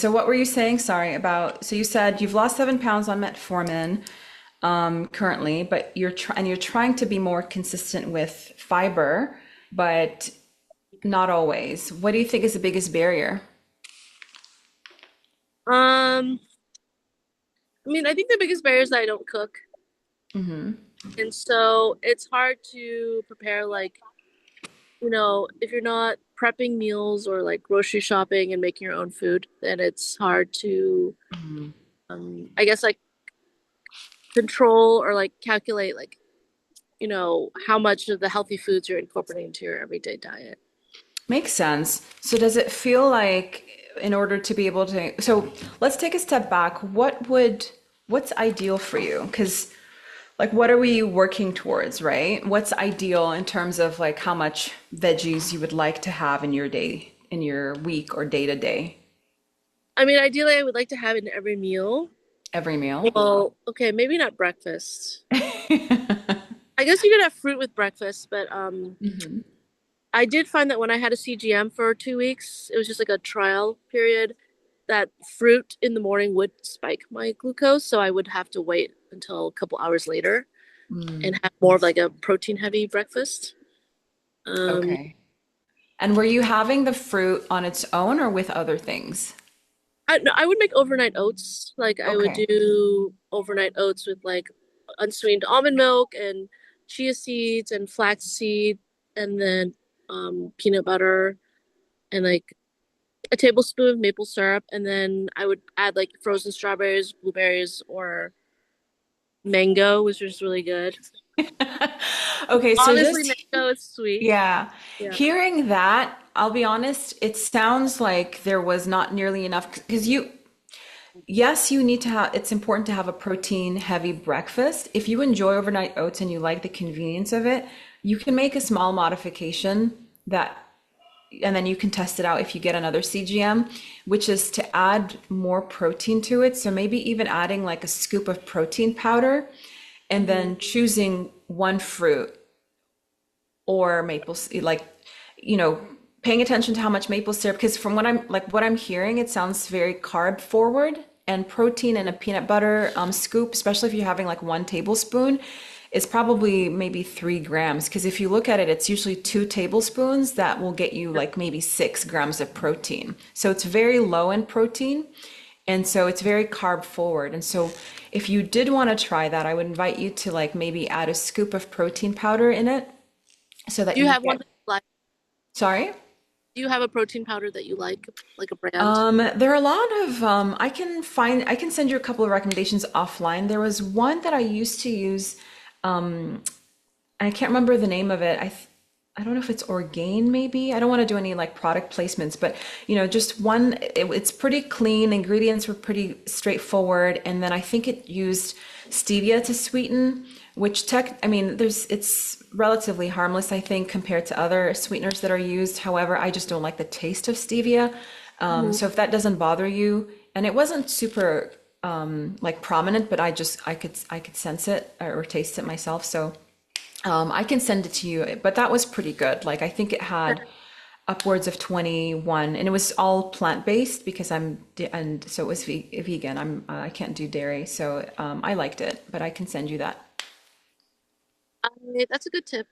So what were you saying? Sorry about, so you said you've lost 7 pounds on metformin currently, but you're trying to be more consistent with fiber, but not always. What do you think is the biggest barrier? Um, I mean, I think the biggest barrier is that I don't cook. Hmm. And so it's hard to prepare if you're not prepping meals or like grocery shopping and making your own food, then it's hard to I guess like control or like calculate how much of the healthy foods you're incorporating into your everyday diet. Makes sense. So does it feel like in order to be able to, so let's take a step back. What's ideal for you? Because like what are we working towards, right? What's ideal in terms of like how much veggies you would like to have in your day, in your week or day to day, I mean, ideally I would like to have it in every meal. every meal? Well, okay, maybe not breakfast. I guess you could have fruit with breakfast, but I did find that when I had a CGM for 2 weeks, it was just like a trial period, that fruit in the morning would spike my glucose, so I would have to wait until a couple hours later and have more of like a protein heavy breakfast. Um, Okay. And were you having the fruit on its own or with other things? no, I would make overnight oats. Like I would Okay. do overnight oats with like unsweetened almond milk and chia seeds and flaxseed and then peanut butter and like a tablespoon of maple syrup, and then I would add like frozen strawberries, blueberries, or mango, which was really good. Okay, so Obviously, just mango is sweet. yeah, Yeah. hearing that, I'll be honest, it sounds like there was not nearly enough because yes, you need to have, it's important to have a protein heavy breakfast. If you enjoy overnight oats and you like the convenience of it, you can make a small modification that, and then you can test it out if you get another CGM, which is to add more protein to it. So maybe even adding like a scoop of protein powder and Hmm. then choosing one fruit or like, you know, paying attention to how much maple syrup, because from what I'm hearing, it sounds very carb forward and protein and a peanut butter scoop, especially if you're having like 1 tablespoon, is probably maybe 3 grams. Because if you look at it, it's usually 2 tablespoons that will get you like maybe 6 grams of protein. So it's very low in protein. And so it's very carb forward. And so if you did want to try that, I would invite you to like maybe add a scoop of protein powder in it so that Do you you have one get, that you like? sorry? Do you have a protein powder that you like a brand? There are a lot of, I can send you a couple of recommendations offline. There was one that I used to use, I can't remember the name of it. I don't know if it's Orgain maybe. I don't want to do any like product placements, but just one, it's pretty clean. Ingredients were pretty straightforward. And then I think it used stevia to sweeten, which I mean, it's relatively harmless, I think, compared to other sweeteners that are used. However, I just don't like the taste of stevia. Hmm. So if that doesn't bother you, and it wasn't super like prominent, but I could sense it or taste it myself. So I can send it to you, but that was pretty good. Like I think it had upwards of 21, and it was all plant-based because and so it was vegan. I can't do dairy, so I liked it, but I can send you that. That's a good tip.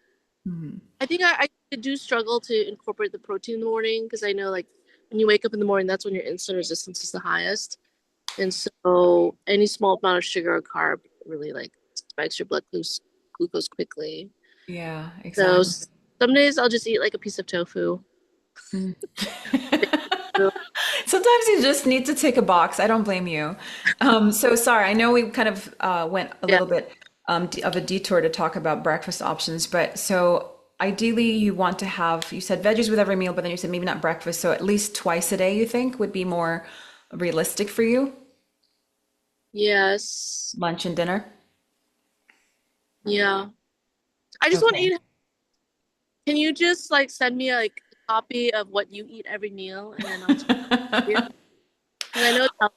I think I do struggle to incorporate the protein in the morning because I know like when you wake up in the morning, that's when your insulin resistance is the highest. And so any small amount of sugar or carb really like spikes your glucose quickly. Yeah, So exactly. some days I'll just eat like a piece of tofu. Sometimes you just need to tick a box. I don't blame you. So sorry, I know we kind of went a Yeah. little bit of a detour to talk about breakfast options, but so ideally you want to have, you said veggies with every meal, but then you said maybe not breakfast, so at least twice a day you think would be more realistic for you, Yes. lunch and dinner? Yeah. I just want to Okay. eat. Can you just like send me like a copy of what you eat every meal and then I'll just yeah. Because I know it's healthy.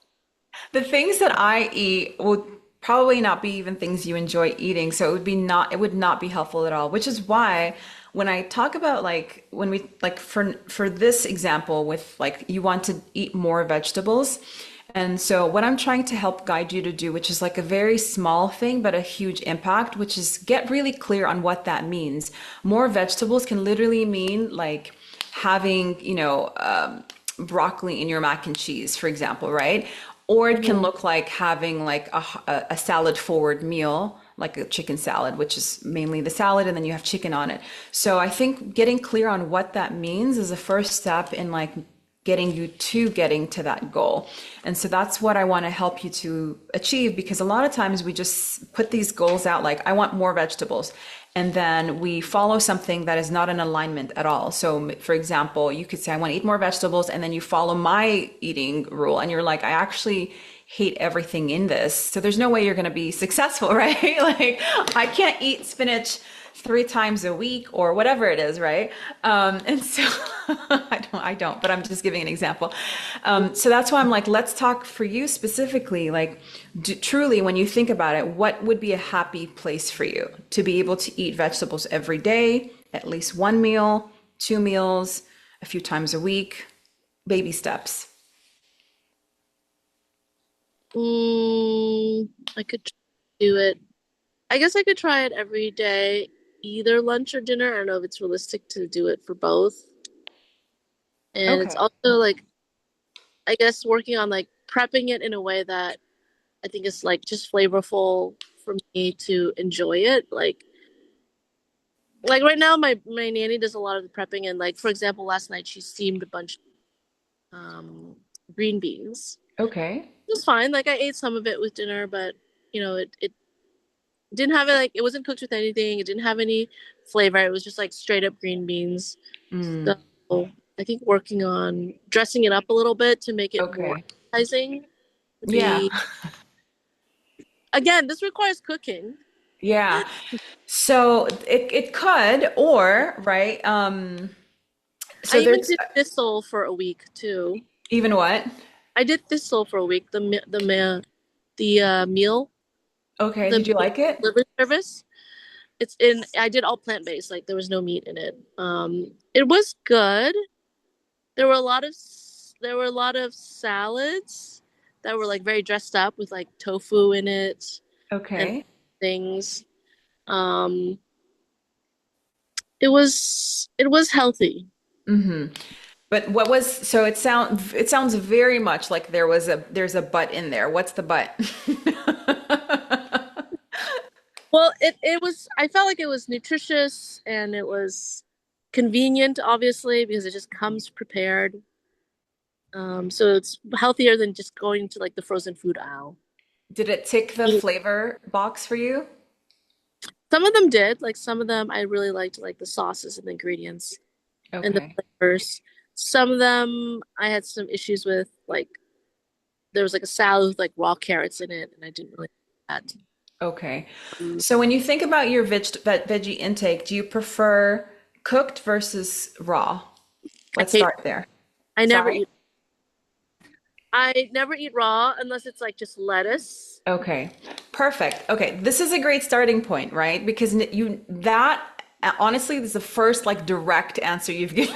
The things that I eat would probably not be even things you enjoy eating, so it would not be helpful at all, which is why when I talk about like when we like for this example with like you want to eat more vegetables. And so what I'm trying to help guide you to do, which is like a very small thing but a huge impact, which is get really clear on what that means. More vegetables can literally mean like having, broccoli in your mac and cheese, for example, right? Or it can Hmm. look like having like a salad forward meal, like a chicken salad, which is mainly the salad, and then you have chicken on it. So I think getting clear on what that means is a first step in like getting to that goal. And so that's what I want to help you to achieve, because a lot of times we just put these goals out like, I want more vegetables. And then we follow something that is not in alignment at all. So, for example, you could say, I want to eat more vegetables. And then you follow my eating rule. And you're like, I actually hate everything in this. So there's no way you're going to be successful, right? Like, I can't eat spinach 3 times a week or whatever it is, right? And so I don't, but I'm just giving an example. So that's why I'm like, let's talk for you specifically, like truly, when you think about it, what would be a happy place for you to be able to eat vegetables every day, at least one meal, 2 meals, a few times a week, baby steps. I could do it. I guess I could try it every day, either lunch or dinner. I don't know if it's realistic to do it for both. And it's Okay. also like, I guess working on like prepping it in a way that I think is like just flavorful for me to enjoy it. Like right now my nanny does a lot of the prepping, and like for example last night she steamed a bunch of green beans. Okay. It was fine. Like I ate some of it with dinner, but it didn't have it, like it wasn't cooked with anything. It didn't have any flavor. It was just like straight up green beans. Mm, So I think working on dressing it up a little bit to make it more okay. appetizing would Yeah. be, again, this requires cooking. Yeah. So it could, or, right? I So even there's did thistle for a week too. even what? I did thistle for a week. The meal, Okay. the Did you meal like it? delivery service. It's in. I did all plant based. Like there was no meat in it. It was good. There were a lot of there were a lot of salads that were like very dressed up with like tofu in it and Okay. things. Um, it was healthy. But what was so it sounds very much like there's a but in there. What's the but? Well, it was. I felt like it was nutritious and it was convenient, obviously, because it just comes prepared. So it's healthier than just going to like the frozen food aisle. Did it tick the flavor box for you? Some of them did. Like some of them, I really liked like the sauces and the ingredients and the Okay. flavors. Some of them, I had some issues with. Like there was like a salad with like raw carrots in it, and I didn't really like that. Okay. Um, So when you think about your veggie intake, do you prefer cooked versus raw? I Let's hate. start there. I never Sorry? eat. I never eat raw unless it's like just lettuce. Okay, perfect. Okay, this is a great starting point, right? Because you that honestly this is the first like direct answer you've given.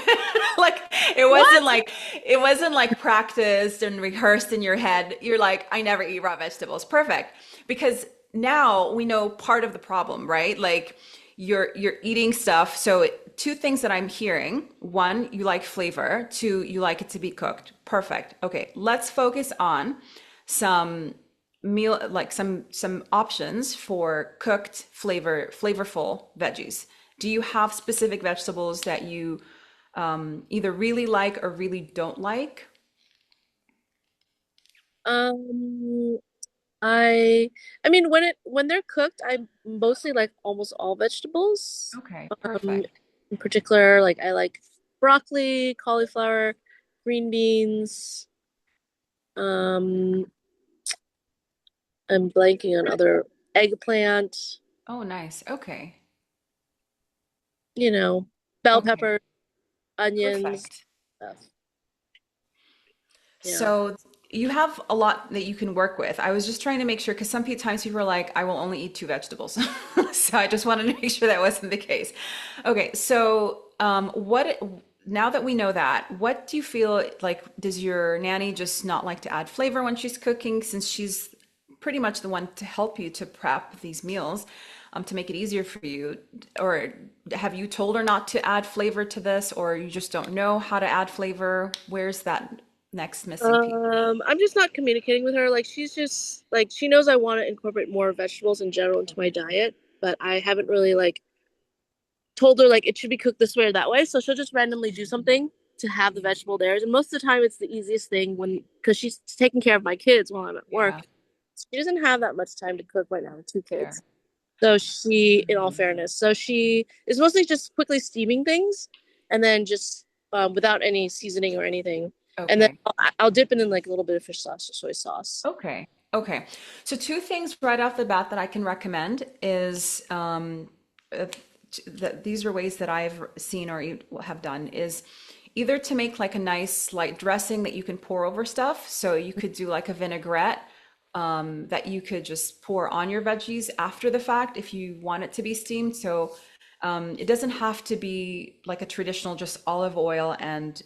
Like What? it wasn't like practiced and rehearsed in your head. You're like, I never eat raw vegetables. Perfect. Because now we know part of the problem, right? Like you're eating stuff. So two things that I'm hearing. One, you like flavor. Two, you like it to be cooked. Perfect. Okay, let's focus on some meal like some options for cooked flavorful veggies. Do you have specific vegetables that you either really like or really don't like? Um, I mean when they're cooked, I mostly like almost all vegetables. Okay, Um, perfect. in particular, like I like broccoli, cauliflower, green beans. Um, I'm blanking on other eggplant, Oh, nice. Okay. bell Okay. pepper, onions, Perfect. stuff. Yeah. So you have a lot that you can work with. I was just trying to make sure because times people are like, I will only eat two vegetables. So I just wanted to make sure that wasn't the case. Okay, so what now that we know that, what do you feel like? Does your nanny just not like to add flavor when she's cooking, since she's pretty much the one to help you to prep these meals, to make it easier for you? Or have you told her not to add flavor to this, or you just don't know how to add flavor? Where's that next missing piece? I'm just not communicating with her. Like she's just like she knows I want to incorporate more vegetables in general into my diet, but I haven't really like told her like it should be cooked this way or that way. So she'll just randomly do something to have the vegetable there. And most of the time it's the easiest thing when because she's taking care of my kids while I'm at work. Yeah, She doesn't have that much time to cook right now with two fair. kids. So she, in all fairness, so she is mostly just quickly steaming things and then just without any seasoning or anything. And then Okay. I'll dip it in like a little bit of fish sauce or soy sauce. Okay. Okay. So two things right off the bat that I can recommend is uh, that these are ways that I've seen or have done is either to make like a nice light dressing that you can pour over stuff. So you could do like a vinaigrette that you could just pour on your veggies after the fact if you want it to be steamed. So it doesn't have to be like a traditional just olive oil and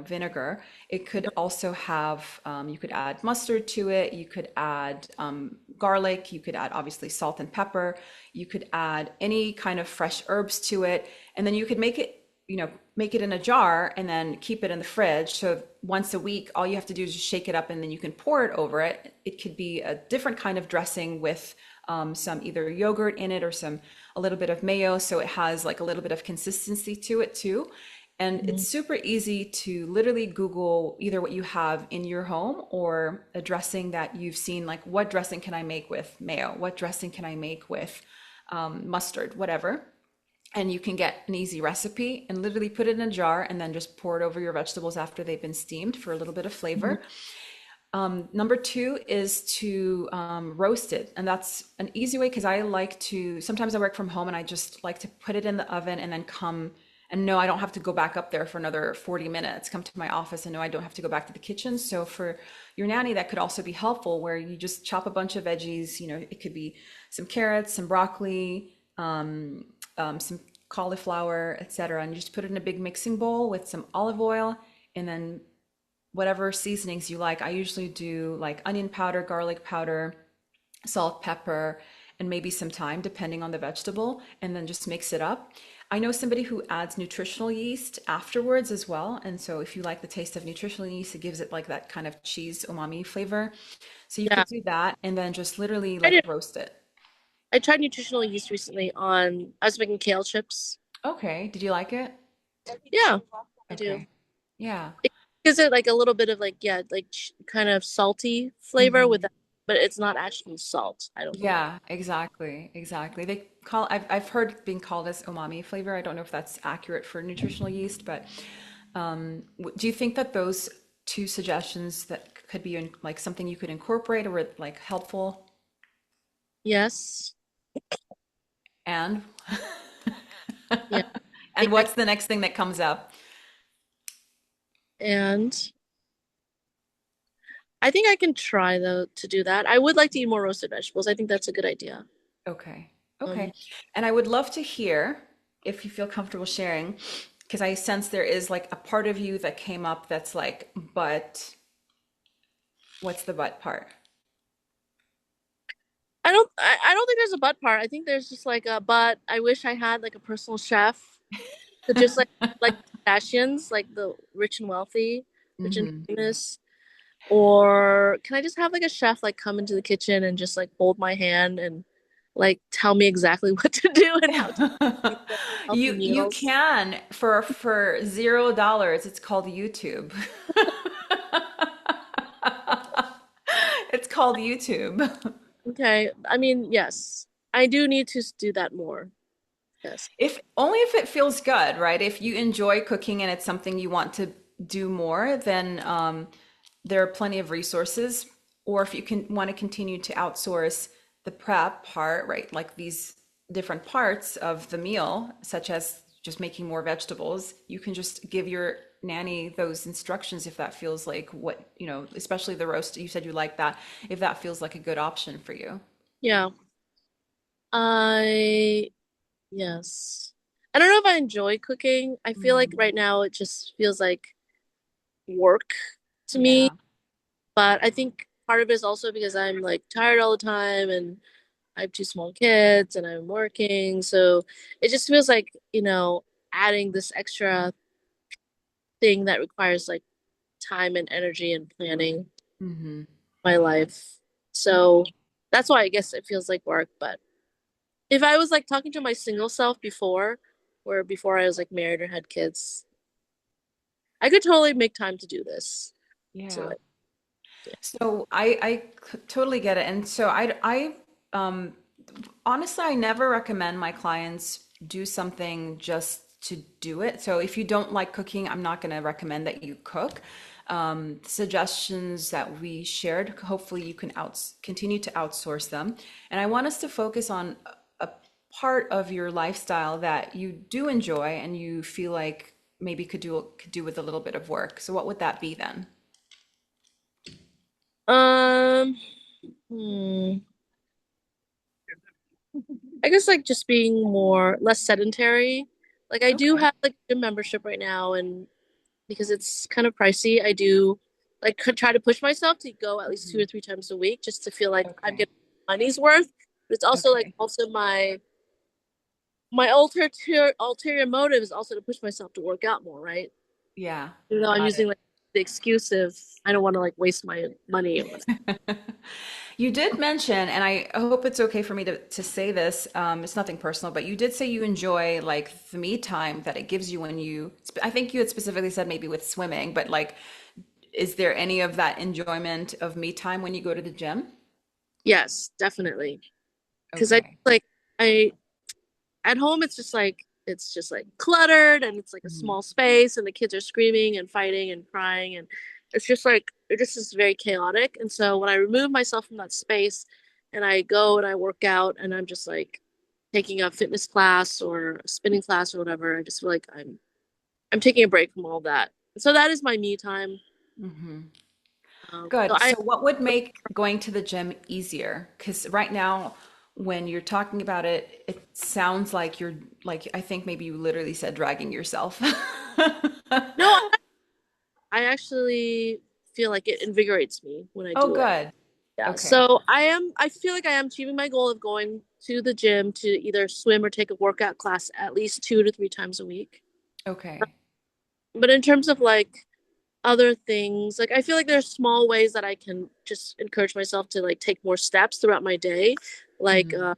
vinegar. It could also have, you could add mustard to it. You could add garlic. You could add obviously salt and pepper. You could add any kind of fresh herbs to it. And then you could make it, make it in a jar and then keep it in the fridge. So once a week, all you have to do is just shake it up and then you can pour it over it. It could be a different kind of dressing with some either yogurt in it or a little bit of mayo. So it has like a little bit of consistency to it too. And Mhm. it's super easy to literally Google either what you have in your home or a dressing that you've seen, like what dressing can I make with mayo? What dressing can I make with mustard, whatever. And you can get an easy recipe and literally put it in a jar and then just pour it over your vegetables after they've been steamed for a little bit of Mhm. flavor. Number two is to roast it. And that's an easy way because I like to, sometimes I work from home and I just like to put it in the oven and then come and know I don't have to go back up there for another 40 minutes, come to my office and know I don't have to go back to the kitchen. So for your nanny, that could also be helpful where you just chop a bunch of veggies. It could be some carrots, some broccoli, some cauliflower, etc. And you just put it in a big mixing bowl with some olive oil and then whatever seasonings you like. I usually do like onion powder, garlic powder, salt, pepper, and maybe some thyme, depending on the vegetable, and then just mix it up. I know somebody who adds nutritional yeast afterwards as well. And so if you like the taste of nutritional yeast, it gives it like that kind of cheese umami flavor. So you Yeah, could do that and then just literally I like did. roast it. I tried nutritional yeast recently on. I was making kale chips. Okay. Did you like it? Yeah, I do. Okay. Yeah. It gives it like a little bit of like yeah, like kind of salty flavor with Mhm. that, but it's not actually salt. I don't think. Yeah, exactly, exactly. I've heard it being called as umami flavor. I don't know if that's accurate for nutritional yeast, but do you think that those two suggestions that could be like something you could incorporate or like helpful? Yes. And Yeah. and what's the next thing that comes up? And I think I can try though to do that. I would like to eat more roasted vegetables. I think that's a good idea. Okay. Okay. Um, And I would love to hear if you feel comfortable sharing, because I sense there is like a part of you that came up that's like, but what's the but part? I don't think there's a but part. I think there's just like a but I wish I had like a personal chef to just like Kardashians, like the rich and wealthy, rich and Hmm. famous. Or can I just have like a chef like come into the kitchen and just like hold my hand and like tell me exactly what to do and how to make the healthy You meals? can for $0. It's called YouTube. It's called YouTube. Okay. I mean, yes. I do need to do that more. Yes. If only if it feels good, right? If you enjoy cooking and it's something you want to do more, then there are plenty of resources. Or if you can want to continue to outsource the prep part, right? Like these different parts of the meal, such as just making more vegetables, you can just give your nanny those instructions if that feels like what, especially the roast. You said you like that. If that feels like a good option for you. Yeah. I yes. I don't know if I enjoy cooking. I feel like Mm, right now it just feels like work to me. yeah. But I think part of it is also because I'm like tired all the time and I have two small kids and I'm working. So it just feels like, adding this extra thing that requires like time and energy and planning Hmm. my life. So that's why I guess it feels like work. But if I was like talking to my single self before, or before I was like married or had kids, I could totally make time to do this. So Yeah. like, yeah. So totally get it. And so um, honestly, I never recommend my clients do something just to do it. So if you don't like cooking, I'm not going to recommend that you cook. Suggestions that we shared, hopefully you can continue to outsource them. And I want us to focus on a part of your lifestyle that you do enjoy and you feel like maybe could do with a little bit of work. So what would that be then? Um, hmm. I guess like just being more less sedentary. Like I do Okay. have like a gym membership right now, and because it's kind of pricey, I do like try to push myself to go at least two or Mhm. three times a week just to feel like I'm Okay. getting money's worth. But it's also like Okay. also my ulterior motive is also to push myself to work out more, right? Yeah. Even though I'm Got using it. like the excuse of I don't want to like waste my money or whatever. You did mention, and I hope it's okay for me to say this, it's nothing personal, but you did say you enjoy like the me time that it gives you when I think you had specifically said maybe with swimming, but like, is there any of that enjoyment of me time when you go to the gym? Yes, definitely. Because I Okay. like I at home it's just like cluttered and it's like a Mhm. small space and the kids are screaming and fighting and crying and it's just like it just is very chaotic. And so when I remove myself from that space and I go and I work out and I'm just like taking a fitness class or a spinning class or whatever, I just feel like I'm taking a break from all that. So that is my me time. Mhm. So Good. I So what would make going to the gym easier? Because right now, when you're talking about it, it sounds like you're like, I think maybe you literally said dragging yourself. no, I actually feel like it invigorates me when I Oh, do it. good. Yeah, Okay. so I feel like I am achieving my goal of going to the gym to either swim or take a workout class at least two to three times a week. Okay. But in terms of like other things, like I feel like there's small ways that I can just encourage myself to like take more steps throughout my day, like Mhm.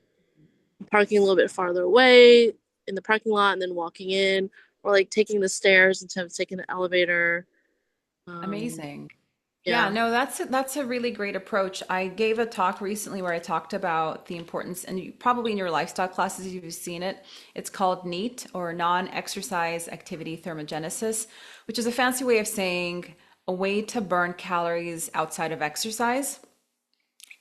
parking a little bit farther away in the parking lot and then walking in, or like taking the stairs instead of taking the elevator. Um, Amazing. Yeah, yeah. no, that's a really great approach. I gave a talk recently where I talked about the importance, and you, probably in your lifestyle classes you've seen it. It's called NEAT, or non-exercise activity thermogenesis, which is a fancy way of saying a way to burn calories outside of exercise.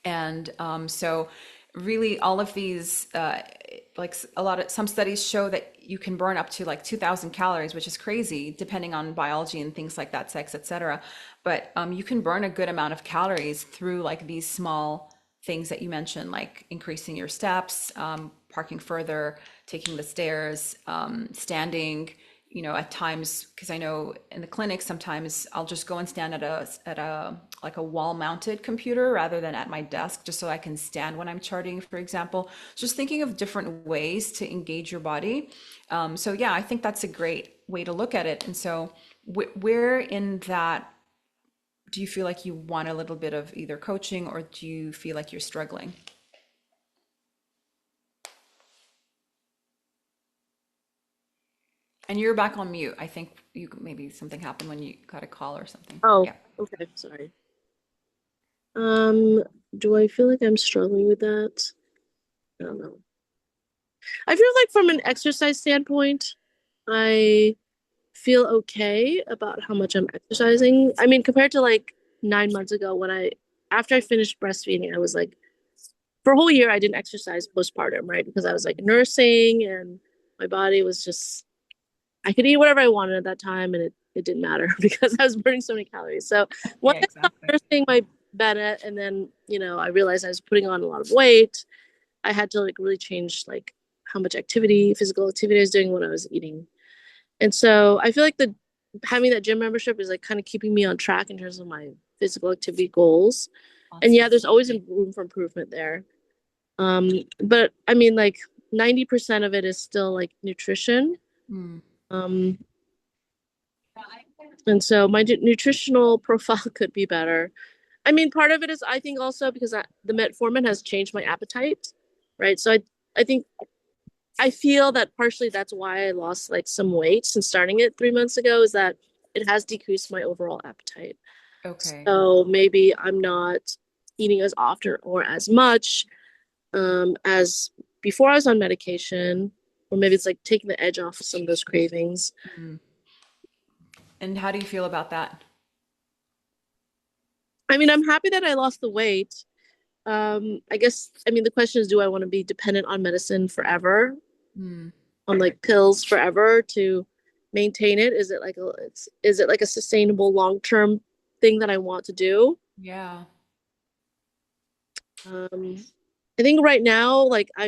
And so, really, all of these, like a lot of some studies show that you can burn up to like 2,000 calories, which is crazy, depending on biology and things like that, sex, etc. But you can burn a good amount of calories through like these small things that you mentioned, like increasing your steps, parking further, taking the stairs, standing, at times, because I know in the clinic sometimes I'll just go and stand at a like a wall mounted computer rather than at my desk, just so I can stand when I'm charting, for example. Just thinking of different ways to engage your body. So yeah, I think that's a great way to look at it. And so where in that do you feel like you want a little bit of either coaching, or do you feel like you're struggling? And you're back on mute. I think you maybe something happened when you got a call or something. Oh, Yeah. okay. Sorry. Um, do I feel like I'm struggling with that? I don't know. I feel like from an exercise standpoint, I feel okay about how much I'm exercising. I mean, compared to like 9 months ago when after I finished breastfeeding, I was like, for a whole year, I didn't exercise postpartum, right? Because I was like nursing and my body was just I could eat whatever I wanted at that time, and it didn't matter because I was burning so many calories. So once Yeah, I stopped exactly. nursing my Bennett, and then I realized I was putting on a lot of weight. I had to like really change like how much activity, physical activity I was doing, what I was eating. And so I feel like the having that gym membership is like kind of keeping me on track in terms of my physical activity goals. And yeah, Awesome. there's always room for improvement there. But I mean, like 90% of it is still like nutrition. Mm, Um, and so my nutritional profile could be better. I mean, part of it is I think also because the metformin has changed my appetite, right? So I think I feel that partially that's why I lost like some weight since starting it 3 months ago is that it has decreased my overall appetite. okay. So maybe I'm not eating as often or as much as before I was on medication, or maybe it's like taking the edge off of some of those cravings. Mm. And how do you feel about that? I mean, I'm happy that I lost the weight. I guess, I mean, the question is, do I want to be dependent on medicine forever, Mm, on like pills forever to maintain it? Is it like a sustainable long-term thing that I want to do? yeah. Um, I think right now, like I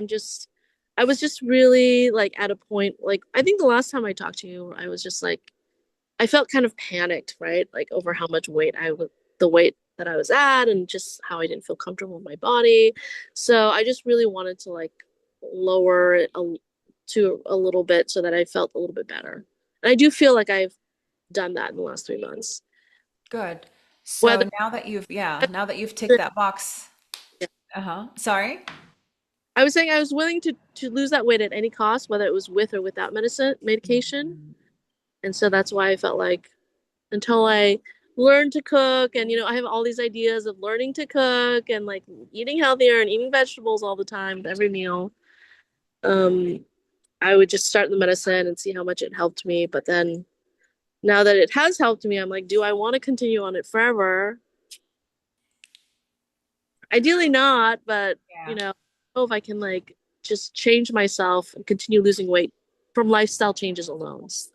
was just really like at a point, like I think the last time I talked to you, I was just like, I felt kind of panicked, right? Like over how much weight the weight that I was at, and just how I didn't feel comfortable with my body. So I just really wanted to like lower it to a little bit so that I felt a little bit better. And I do feel like I've done that in the last 3 months. Good. Whether So now that you've ticked that box, uh-huh. Sorry. I was saying I was willing to lose that weight at any cost, whether it was with or without medication. Mhm. And so that's why I felt like until I learned to cook, and I have all these ideas of learning to cook and like eating healthier and eating vegetables all the time with every meal. Um, I would just start the medicine and see how much it helped me. But then now that it has helped me, I'm like, do I want to continue on it forever? Ideally not, but Yeah. I don't know if I can like just change myself and continue losing weight from lifestyle changes alone. So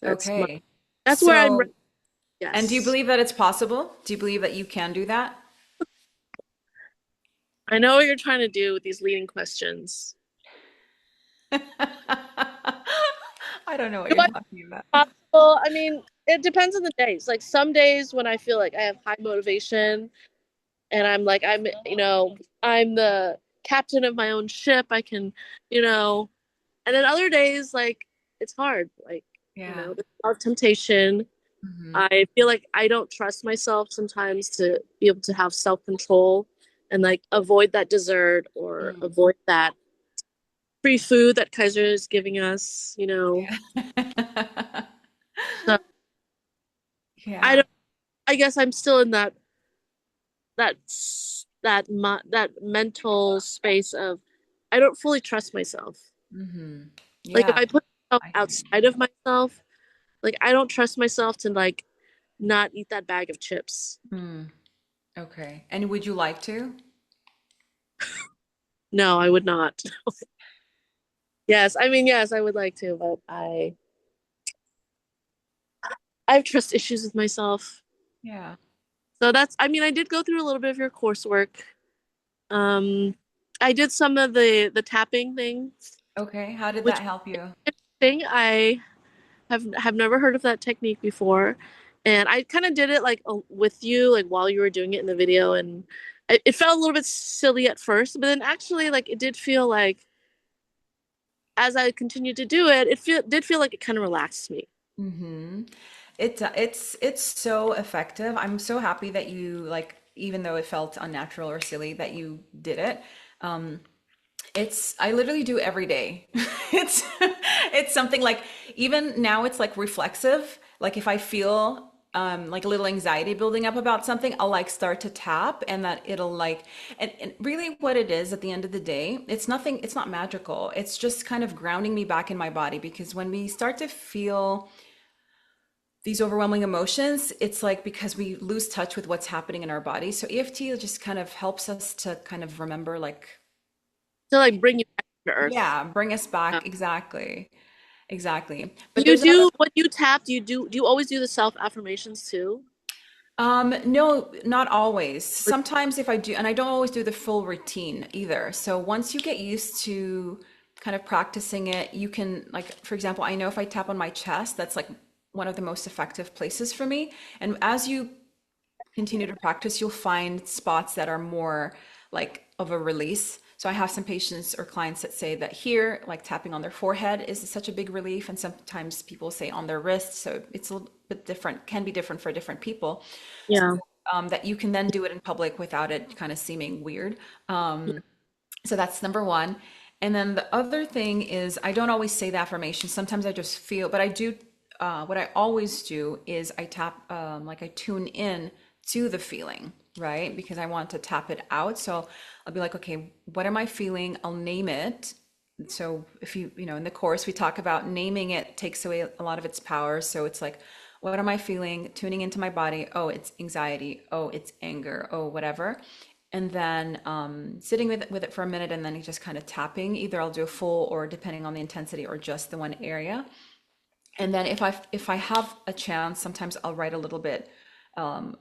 that's my Okay. that's where I'm. So, and do you Yes, believe that it's possible? Do you believe that you can do that? I know what you're trying to do with these leading questions. I don't know what Do you're I talking about. possible? I mean, it depends on the days. Like some days when I feel like I have high motivation and I'm the captain of my own ship. I can, you know, and then other days like it's hard. Like, Yeah. there's a lot of temptation. Hmm. I feel like I don't trust myself sometimes to be able to have self-control and like avoid that dessert or Mm. avoid that free food that Kaiser is giving us. Yeah. So I Yeah. don't I guess I'm still in that that mental space of I don't fully trust myself. Hmm. Like if Yeah. I put myself I hear outside of myself, like I don't trust myself to like not eat that bag of chips. you. Okay. And would you like to? No, I would not. Yes, I mean yes, I would like to, but I have trust issues with myself. Yeah. So that's I mean I did go through a little bit of your coursework. Um I did some of the tapping thing, Okay. How did which that help you? thing I have never heard of that technique before, and I kind of did it like with you, like while you were doing it in the video, and it felt a little bit silly at first, but then actually, like it did feel like as I continued to do it, did feel like it kind of relaxed me. Hmm. It's so effective. I'm so happy that you like, even though it felt unnatural or silly, that you did it. Um, It's I literally do every day. It's it's something like even now it's like reflexive. Like if I feel like a little anxiety building up about something, I'll like start to tap and that it'll like and really what it is at the end of the day, it's not magical. It's just kind of grounding me back in my body because when we start to feel these overwhelming emotions, it's like because we lose touch with what's happening in our body. So EFT just kind of helps us to kind of remember like To like bring you back to earth. yeah, bring us Yeah. back exactly. exactly. But You there's another. do when you tap, do you always do the self affirmations too? No, not always. Sometimes if I do, and I don't always do the full routine either. So once you get used to kind of practicing it, you can, like, for example, I know if I tap on my chest, that's like one of the most effective places for me. And as you continue to practice, you'll find spots that are more like of a release. So I have some patients or clients that say that here, like tapping on their forehead is such a big relief. And sometimes people say on their wrists. So it's a little bit different, can be different for different people. So Yeah. that you can then do it in public without it kind of seeming weird. So that's number one. And then the other thing is, I don't always say the affirmation. Sometimes I just feel, but I do. What I always do is I tap, like I tune in to the feeling, right? Because I want to tap it out. So I'll be like, okay, what am I feeling? I'll name it. So if you know, in the course, we talk about naming it takes away a lot of its power. So it's like, what am I feeling? Tuning into my body. Oh, it's anxiety. Oh, it's anger. Oh, whatever. And then sitting with it for a minute and then just kind of tapping. Either I'll do a full or depending on the intensity or just the one area. And then if I have a chance, sometimes I'll write a little bit um,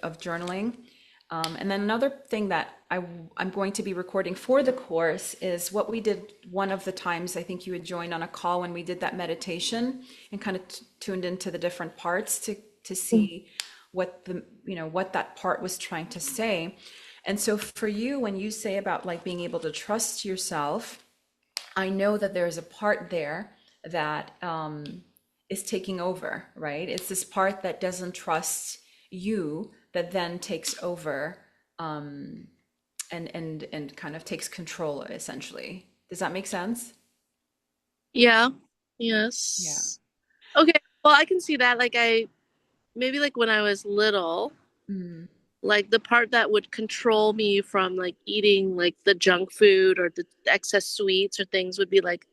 of journaling. And then another thing that I'm going to be recording for the course is what we did one of the times. I think you had joined on a call when we did that meditation and kind of tuned into the different parts to see what the, you know, what that part was trying to say. And so for you, when you say about like being able to trust yourself, I know that there's a part there that is taking over, right? It's this part that doesn't trust you that then takes over and kind of takes control essentially. Does that make sense? Yeah. Yeah. Yes. Okay. Well, I can see that. Like I maybe like when I was little, Mm, like the part that would control me from like eating like the junk food or the excess sweets or things would be like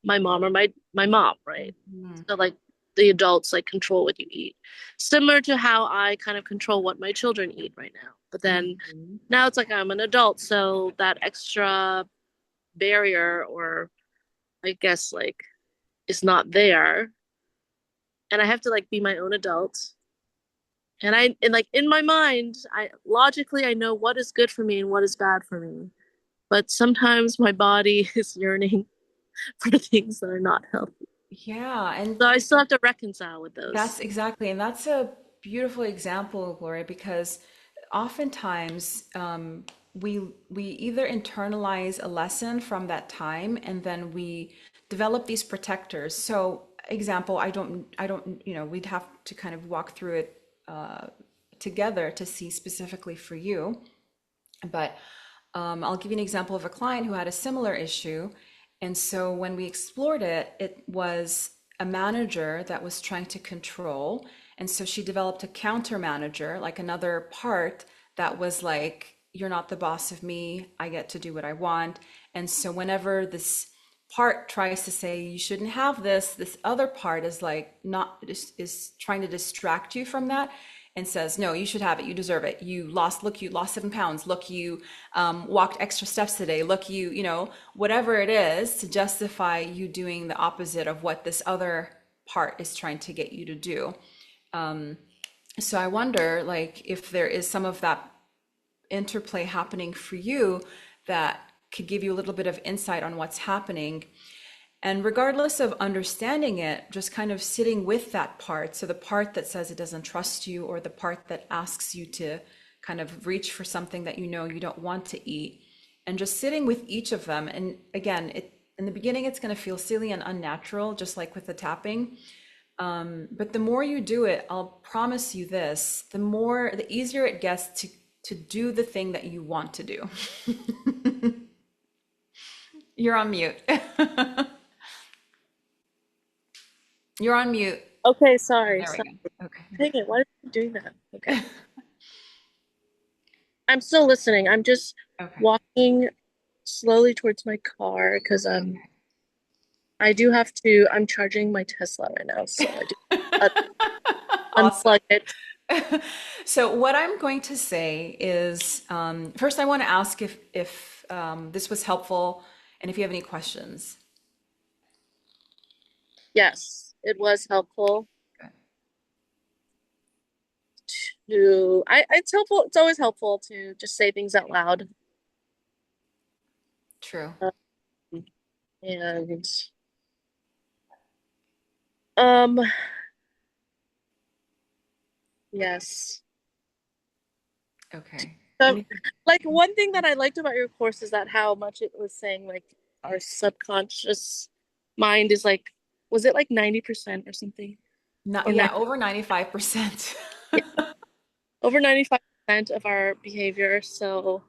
my mom or my mom, right? mm, So like the adults like control what you eat. Similar to how I kind of control what my children eat right now. But then mhm. now it's like I'm an adult, so that extra barrier or I guess like is not there. And I have to like be my own adult. And like in my mind, I logically I know what is good for me and what is bad for me. But sometimes my body is yearning for things that are not healthy. Yeah, and So I still have to reconcile with those. that's exactly, and that's a beautiful example, Gloria, because oftentimes we either internalize a lesson from that time and then we develop these protectors. So, example, I don't, you know, we'd have to kind of walk through it together to see specifically for you. But I'll give you an example of a client who had a similar issue. And so when we explored it, it was a manager that was trying to control. And so she developed a counter manager, like another part that was like, you're not the boss of me. I get to do what I want. And so whenever this part tries to say you shouldn't have this other part is like not is trying to distract you from that and says, no, you should have it, you deserve it, you lost 7 pounds, look, you walked extra steps today, look, you know, whatever it is to justify you doing the opposite of what this other part is trying to get you to do. So I wonder like if there is some of that interplay happening for you that could give you a little bit of insight on what's happening. And regardless of understanding it, just kind of sitting with that part. So the part that says it doesn't trust you, or the part that asks you to kind of reach for something that you know you don't want to eat, and just sitting with each of them. And again, it in the beginning, it's going to feel silly and unnatural, just like with the tapping. But the more you do it, I'll promise you this, the easier it gets to do the thing that you want to do. You're on mute. You're on mute. Okay, sorry. There we Sorry. go. Okay. Dang it, why are you doing that? Okay. I'm still listening. I'm just Okay. walking slowly towards my car because I do have to I'm charging my Tesla right now, so I do Awesome. unplug it. So what I'm going to say is, first I want to ask if this was helpful and if you have any questions. Yes, it was helpful it's helpful. It's always helpful to just say things out loud. True. Um, and um, yes. Okay. So, Anything? like one thing that I liked about your course is that how much it was saying like our subconscious mind is like, was it like 90% or something? Not, Or yeah, 90, over 95%. yeah, over 95% of our behavior. So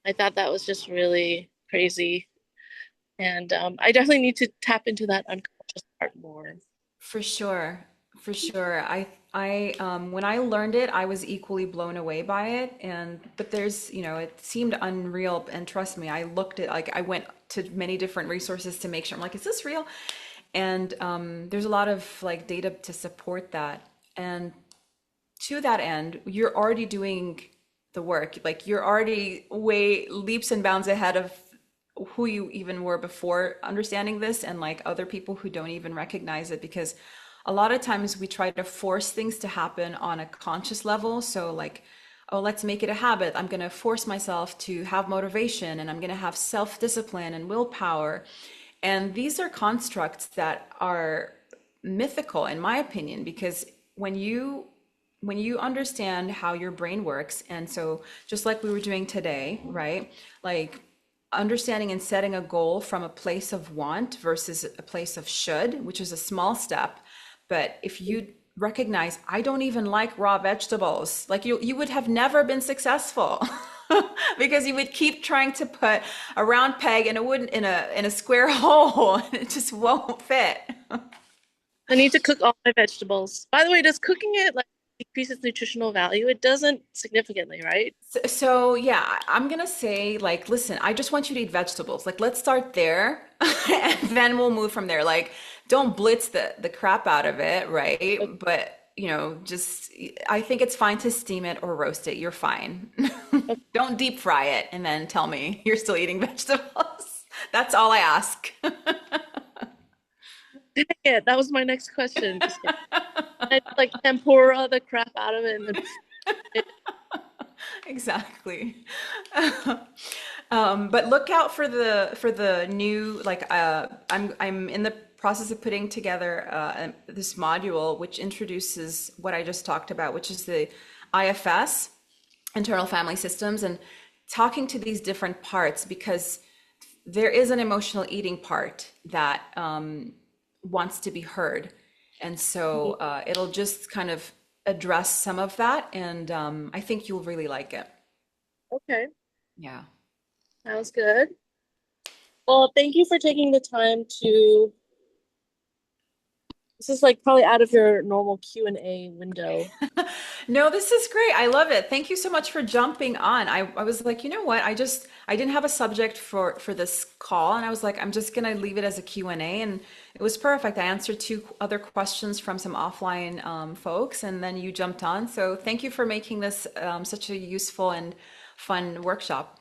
I thought that was just really crazy. And I definitely need to tap into that unconscious part more. For sure. For sure. When I learned it, I was equally blown away by it. But it seemed unreal. And trust me, I looked at, like, I went to many different resources to make sure. I'm like, is this real? And there's a lot of like data to support that. And to that end, you're already doing the work. Like you're already way leaps and bounds ahead of who you even were before understanding this, and like other people who don't even recognize it, because a lot of times we try to force things to happen on a conscious level. So like, oh, let's make it a habit. I'm going to force myself to have motivation, and I'm going to have self-discipline and willpower. And these are constructs that are mythical in my opinion, because when you when you understand how your brain works, and so just like we were doing today, right? Like understanding and setting a goal from a place of want versus a place of should, which is a small step. But if you recognize, I don't even like raw vegetables, like you would have never been successful because you would keep trying to put a round peg in a wooden in a square hole and it just won't fit. I need to cook all my vegetables. By the way, does cooking it like decrease its nutritional value? It doesn't significantly, right? So yeah, I'm gonna say like, listen, I just want you to eat vegetables. Like, let's start there, and then we'll move from there. Like, don't blitz the crap out of it, right? Okay. But just I think it's fine to steam it or roast it. You're fine. Okay. Don't deep fry it and then tell me you're still eating vegetables. That's all I ask. Dang it, that was my next question. Just kidding. I like tempura the crap out of it and then it, Exactly. But look out for the new, like, I'm in the process of putting together this module which introduces what I just talked about, which is the IFS, internal family systems, and talking to these different parts, because there is an emotional eating part that wants to be heard. And so it'll just kind of address some of that. And I think you'll really like it. okay, Yeah. sounds good. Well, thank you for taking the time to this is like probably out of your normal Q&A window. No, this is great. I love it. Thank you so much for jumping on. I was like, you know what? I didn't have a subject for this call, and I was like, I'm just gonna leave it as a Q&A, and it was perfect. I answered two other questions from some offline folks, and then you jumped on. So thank you for making this such a useful and fun workshop.